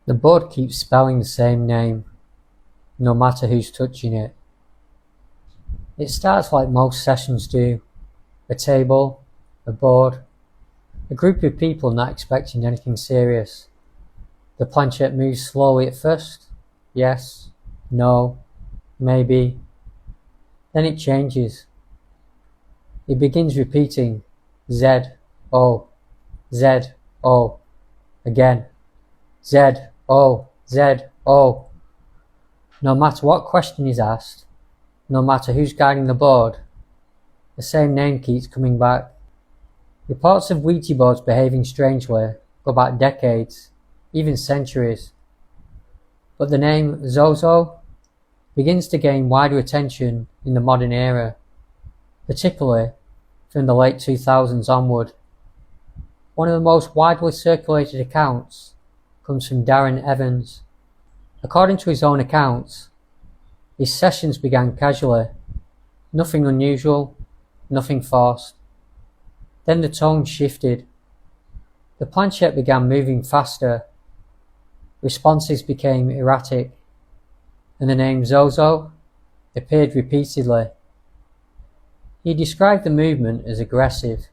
The board keeps spelling the same name, no matter who's touching it. It starts like most sessions do. A table, a board, a group of people not expecting anything serious. The planchette moves slowly at first. Yes, no, maybe. Then it changes. It begins repeating Z, O, Z, O, again. Z, O, Z, O. No matter what question is asked, no matter who's guiding the board, the same name keeps coming back. Reports of Ouija boards behaving strangely go back decades, even centuries. But the name Zozo begins to gain wider attention in the modern era, particularly from the late 2000s onward. One of the most widely circulated accounts comes from Darren Evans. According to his own accounts, his sessions began casually, nothing unusual, nothing forced. Then the tone shifted. The planchette began moving faster. Responses became erratic, and the name Zozo appeared repeatedly. He described the movement as aggressive,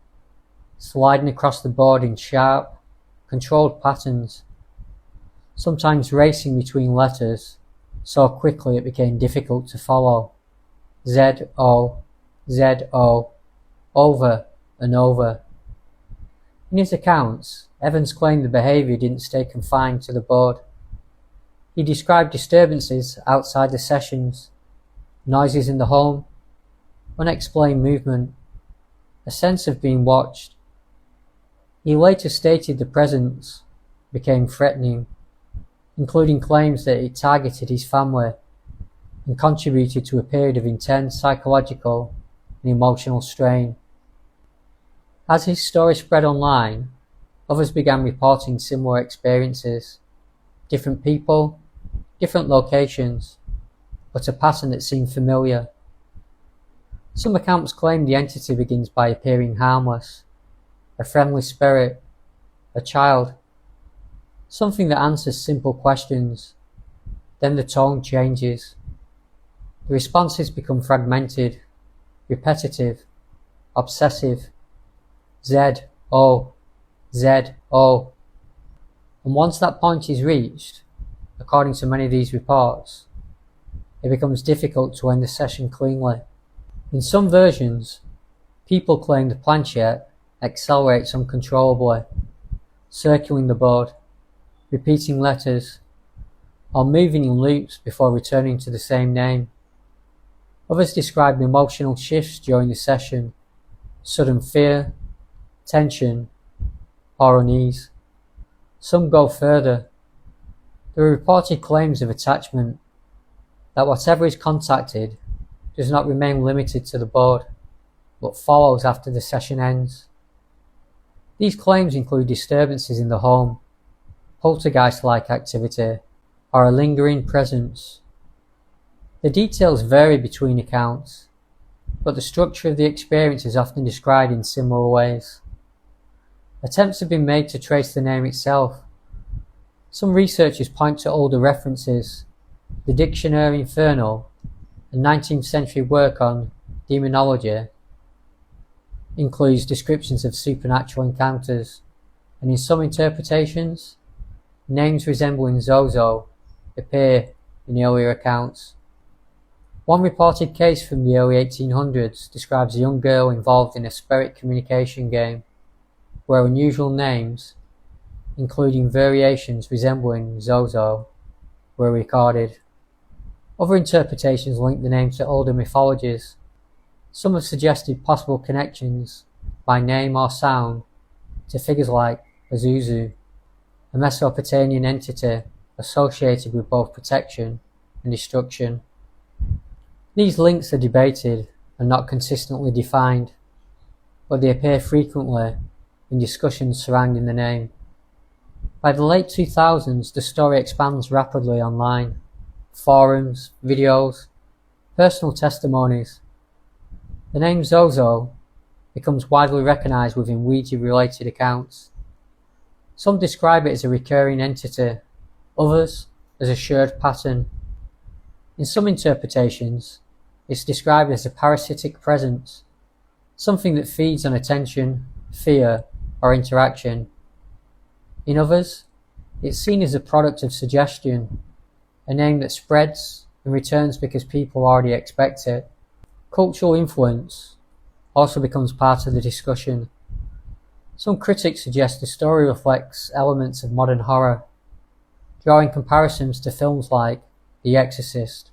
sliding across the board in sharp, controlled patterns, sometimes racing between letters so quickly it became difficult to follow. Z-O, Z-O, over and over. In his accounts, Evans claimed the behaviour didn't stay confined to the board. He described disturbances outside the sessions, noises in the home, unexplained movement, a sense of being watched. He later stated the presence became threatening, including claims that it targeted his family and contributed to a period of intense psychological and emotional strain. As his story spread online, others began reporting similar experiences. Different people, different locations, but a pattern that seemed familiar. Some accounts claim the entity begins by appearing harmless, a friendly spirit, a child, something that answers simple questions. Then the tone changes. The responses become fragmented, repetitive, obsessive. Z-O, Z-O. And once that point is reached, according to many of these reports, it becomes difficult to end the session cleanly. In some versions, people claim the planchette accelerates uncontrollably, circling the board, repeating letters, or moving in loops before returning to the same name. Others describe emotional shifts during the session, sudden fear, tension, or unease. Some go further. There are reported claims of attachment, that whatever is contacted does not remain limited to the board, but follows after the session ends. These claims include disturbances in the home, poltergeist-like activity, or a lingering presence. The details vary between accounts, but the structure of the experience is often described in similar ways. Attempts have been made to trace the name itself. Some researchers point to older references. The Dictionnaire Infernal, a 19th century work on demonology, includes descriptions of supernatural encounters, and in some interpretations, names resembling Zozo appear in earlier accounts. One reported case from the early 1800s describes a young girl involved in a spirit communication game, where unusual names, including variations resembling Zozo, were recorded. Other interpretations link the name to older mythologies. Some have suggested possible connections, by name or sound, to figures like Zozo, a Mesopotamian entity associated with both protection and destruction. These links are debated and not consistently defined, but they appear frequently in discussions surrounding the name. By the late 2000s, the story expands rapidly online. Forums, videos, personal testimonies. The name Zozo becomes widely recognized within Ouija-related accounts. Some describe it as a recurring entity, others as a shared pattern. In some interpretations, it's described as a parasitic presence, something that feeds on attention, fear, or interaction. In others, it's seen as a product of suggestion, a name that spreads and returns because people already expect it. Cultural influence also becomes part of the discussion. Some critics suggest the story reflects elements of modern horror, drawing comparisons to films like The Exorcist,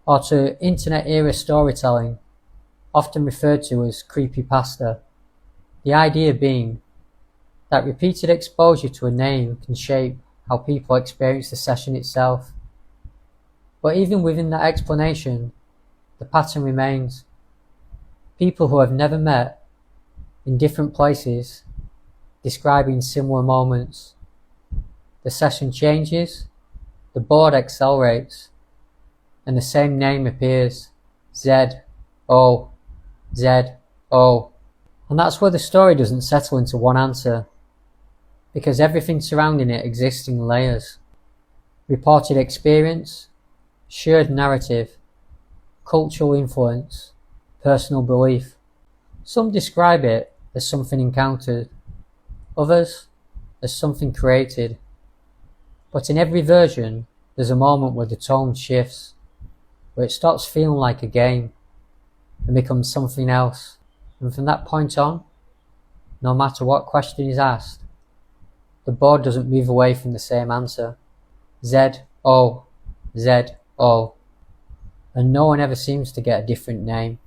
or to internet-era storytelling, often referred to as creepypasta. The idea being that repeated exposure to a name can shape how people experience the session itself. But even within that explanation, the pattern remains. People who have never met, in different places, describing similar moments. The session changes, the board accelerates, and the same name appears, Z-O, Z-O. And that's where the story doesn't settle into one answer, because everything surrounding it exists in layers. Reported experience, shared narrative, cultural influence, personal belief. Some describe it as something encountered, others as something created. But in every version, there's a moment where the tone shifts, where it stops feeling like a game and becomes something else. And from that point on, no matter what question is asked, the board doesn't move away from the same answer. Z-O, Z-O. And no one ever seems to get a different name.